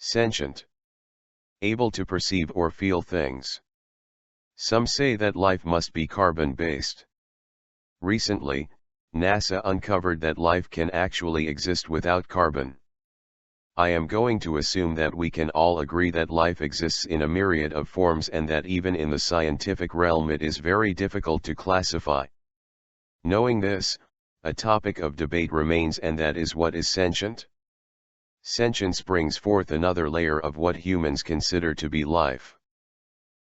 Sentient. Able to perceive or feel things. Some say that life must be carbon-based. Recently, NASA uncovered that life can actually exist without carbon. I am going to assume that we can all agree that life exists in a myriad of forms and that even in the scientific realm it is very difficult to classify. Knowing this, a topic of debate remains, and that is, what is sentient? Sentience brings forth another layer of what humans consider to be life.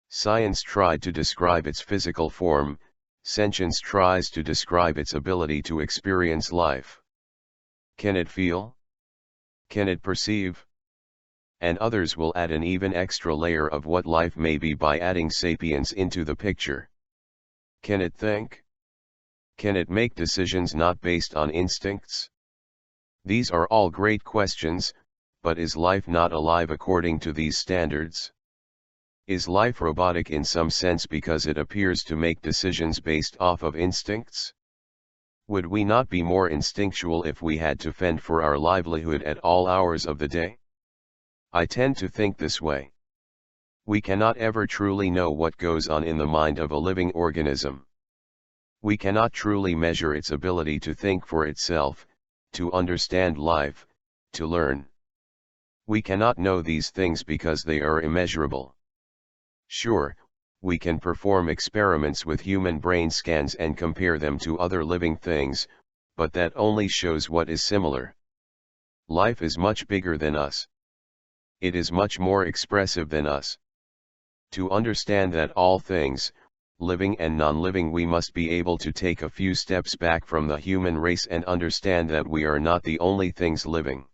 Science tried to describe its physical form, sentience tries to describe its ability to experience life. Can it feel? Can it perceive? And others will add an even extra layer of what life may be by adding sapience into the picture. Can it think? Can it make decisions not based on instincts? These are all great questions, but is life not alive according to these standards? Is life robotic in some sense because it appears to make decisions based off of instincts? Would we not be more instinctual if we had to fend for our livelihood at all hours of the day? I tend to think this way. We cannot ever truly know what goes on in the mind of a living organism. We cannot truly measure its ability to think for itself, to understand life, to learn. We cannot know these things because they are immeasurable. Sure, we can perform experiments with human brain scans and compare them to other living things, but that only shows what is similar. Life is much bigger than us. It is much more expressive than us. To understand that all things, living and non-living, we must be able to take a few steps back from the human race and understand that we are not the only things living.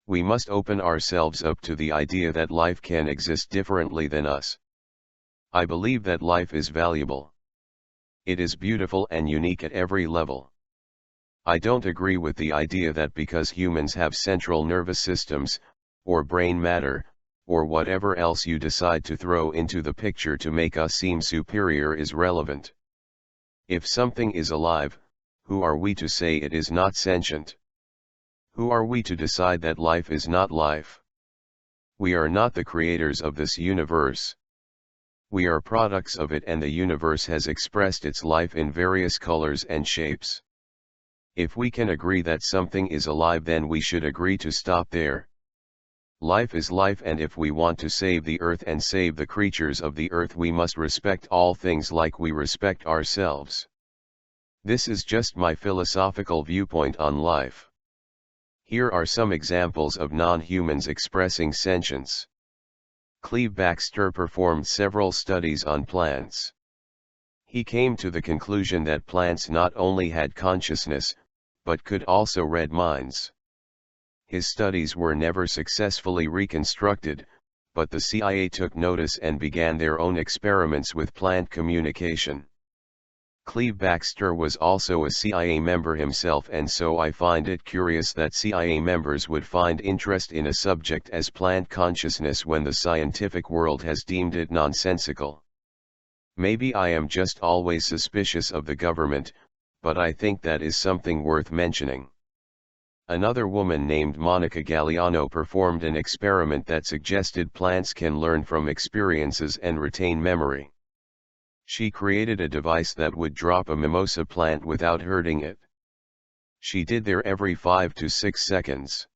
We must open ourselves up to the idea that life can exist differently than us. I believe that life is valuable. It is beautiful and unique at every level. I don't agree with the idea that because humans have central nervous systems, or brain matter, or whatever else you decide to throw into the picture to make us seem superior is relevant. If something is alive, who are we to say it is not sentient? Who are we to decide that life is not life? We are not the creators of this universe. We are products of it, and the universe has expressed its life in various colors and shapes. If we can agree that something is alive, then we should agree to stop there. Life is life, and if we want to save the earth and save the creatures of the earth, we must respect all things like we respect ourselves. This is just my philosophical viewpoint on life. Here are some examples of non-humans expressing sentience. Cleve Baxter performed several studies on plants. He came to the conclusion that plants not only had consciousness, but could also read minds. His studies were never successfully reconstructed, but the CIA took notice and began their own experiments with plant communication. Cleve Baxter was also a CIA member himself, and so I find it curious that CIA members would find interest in a subject as plant consciousness when the scientific world has deemed it nonsensical. Maybe I am just always suspicious of the government, but I think that is something worth mentioning. Another woman named Monica Galliano performed an experiment that suggested plants can learn from experiences and retain memory. She created a device that would drop a mimosa plant without hurting it. She did there every 5 to 6 seconds.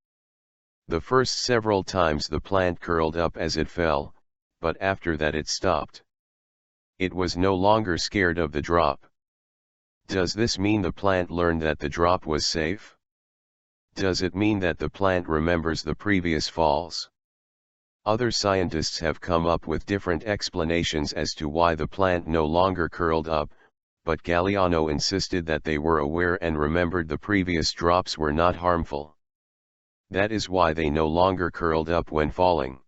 The first several times the plant curled up as it fell, but after that it stopped. It was no longer scared of the drop. Does this mean the plant learned that the drop was safe? Does it mean that the plant remembers the previous falls? Other scientists have come up with different explanations as to why the plant no longer curled up, but Galliano insisted that they were aware and remembered the previous drops were not harmful. That is why they no longer curled up when falling.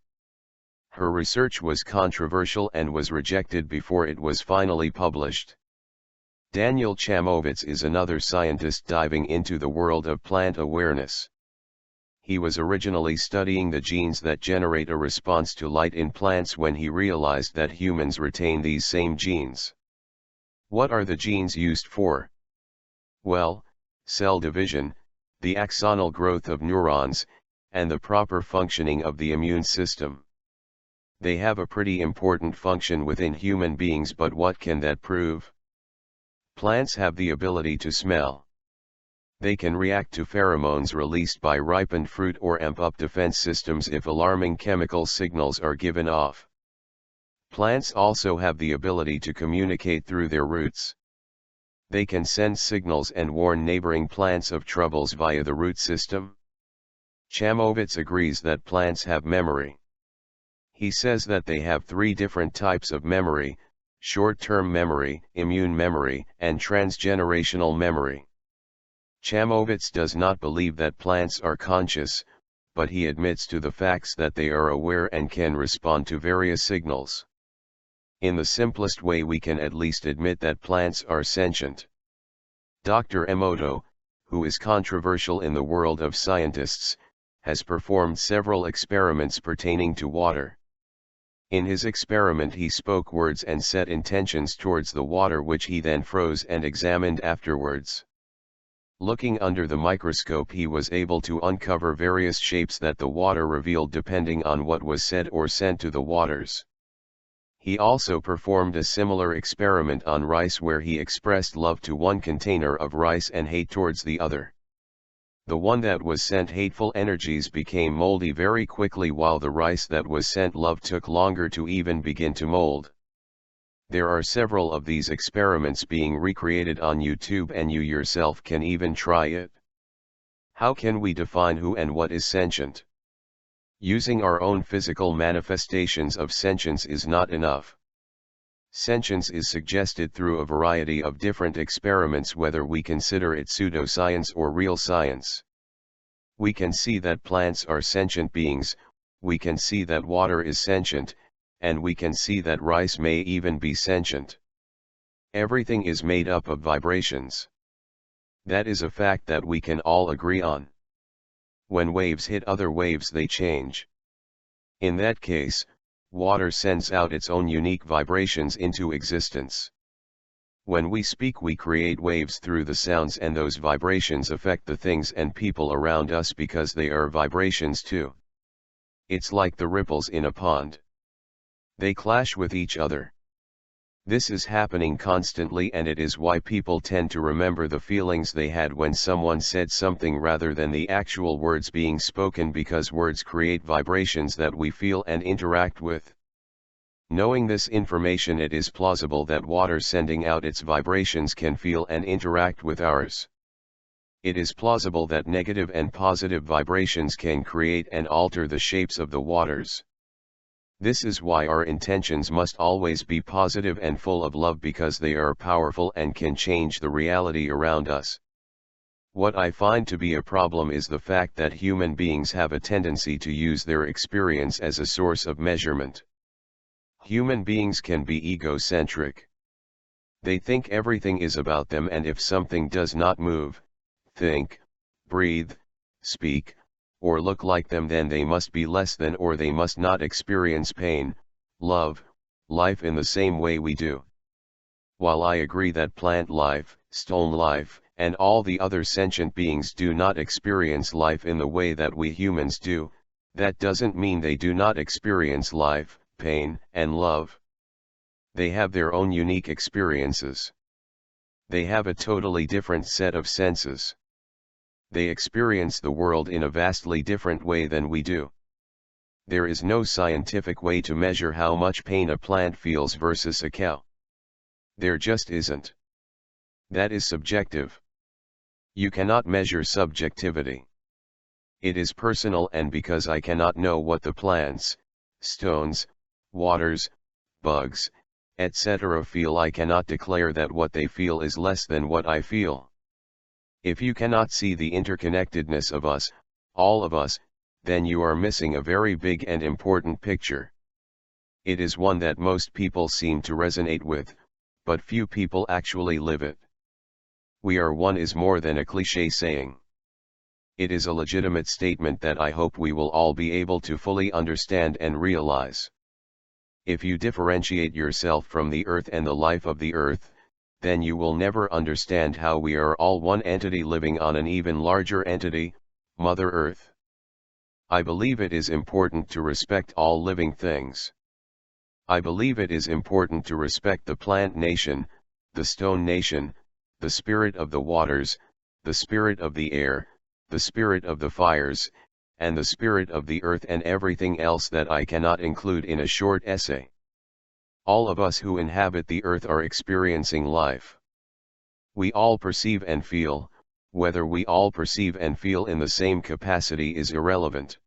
Her research was controversial and was rejected before it was finally published. Daniel Chamovitz is another scientist diving into the world of plant awareness. He was originally studying the genes that generate a response to light in plants when he realized that humans retain these same genes. What are the genes used for? Well, cell division, the axonal growth of neurons, and the proper functioning of the immune system. They have a pretty important function within human beings, but what can that prove? Plants have the ability to smell. They can react to pheromones released by ripened fruit or amp up defense systems if alarming chemical signals are given off. Plants also have the ability to communicate through their roots. They can send signals and warn neighboring plants of troubles via the root system. Chamovitz agrees that plants have memory. He says that they have three different types of memory: short-term memory, immune memory, and transgenerational memory. Chamovitz does not believe that plants are conscious, but he admits to the facts that they are aware and can respond to various signals. In the simplest way, we can at least admit that plants are sentient. Dr. Emoto, who is controversial in the world of scientists, has performed several experiments pertaining to water. In his experiment, he spoke words and set intentions towards the water, which he then froze and examined afterwards. Looking under the microscope, he was able to uncover various shapes that the water revealed depending on what was said or sent to the waters. He also performed a similar experiment on rice, where he expressed love to one container of rice and hate towards the other. The one that was sent hateful energies became moldy very quickly, while the rice that was sent love took longer to even begin to mold. There are several of these experiments being recreated on YouTube, and you yourself can even try it. How can we define who and what is sentient? Using our own physical manifestations of sentience is not enough. Sentience is suggested through a variety of different experiments, whether we consider it pseudoscience or real science. We can see that plants are sentient beings, we can see that water is sentient, and we can see that rice may even be sentient. Everything is made up of vibrations. That is a fact that we can all agree on. When waves hit other waves, they change. In that case, water sends out its own unique vibrations into existence. When we speak, we create waves through the sounds, and those vibrations affect the things and people around us because they are vibrations too. It's like the ripples in a pond. They clash with each other. This is happening constantly, and it is why people tend to remember the feelings they had when someone said something rather than the actual words being spoken, because words create vibrations that we feel and interact with. Knowing this information, it is plausible that water sending out its vibrations can feel and interact with ours. It is plausible that negative and positive vibrations can create and alter the shapes of the waters. This is why our intentions must always be positive and full of love, because they are powerful and can change the reality around us. What I find to be a problem is the fact that human beings have a tendency to use their experience as a source of measurement. Human beings can be egocentric. They think everything is about them, and if something does not move, think, breathe, speak, or look like them, then they must be less than, or they must not experience pain, love, life in the same way we do. While I agree that plant life, stone life, and all the other sentient beings do not experience life in the way that we humans do, that doesn't mean they do not experience life, pain, and love. They have their own unique experiences. They have a totally different set of senses. They experience the world in a vastly different way than we do. There is no scientific way to measure how much pain a plant feels versus a cow. There just isn't. That is subjective. You cannot measure subjectivity. It is personal, and because I cannot know what the plants, stones, waters, bugs, etc. feel, I cannot declare that what they feel is less than what I feel. If you cannot see the interconnectedness of us, all of us, then you are missing a very big and important picture. It is one that most people seem to resonate with, but few people actually live it. We are one is more than a cliché saying. It is a legitimate statement that I hope we will all be able to fully understand and realize. If you differentiate yourself from the earth and the life of the earth, then you will never understand how we are all one entity living on an even larger entity, Mother Earth. I believe it is important to respect all living things. I believe it is important to respect the plant nation, the stone nation, the spirit of the waters, the spirit of the air, the spirit of the fires, and the spirit of the earth, and everything else that I cannot include in a short essay. All of us who inhabit the earth are experiencing life. We all perceive and feel. Whether we all perceive and feel in the same capacity is irrelevant.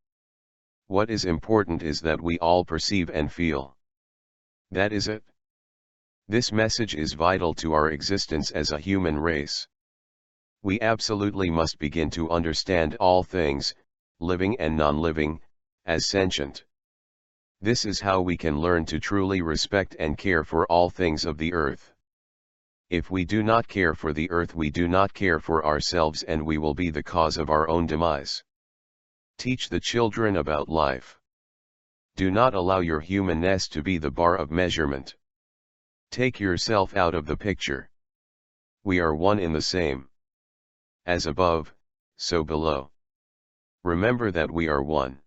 What is important is that we all perceive and feel. That is it. This message is vital to our existence as a human race. We absolutely must begin to understand all things, living and non-living, as sentient. This is how we can learn to truly respect and care for all things of the earth. If we do not care for the earth, we do not care for ourselves, and we will be the cause of our own demise. Teach the children about life. Do not allow your humanness to be the bar of measurement. Take yourself out of the picture. We are one in the same. As above, so below. Remember that we are one.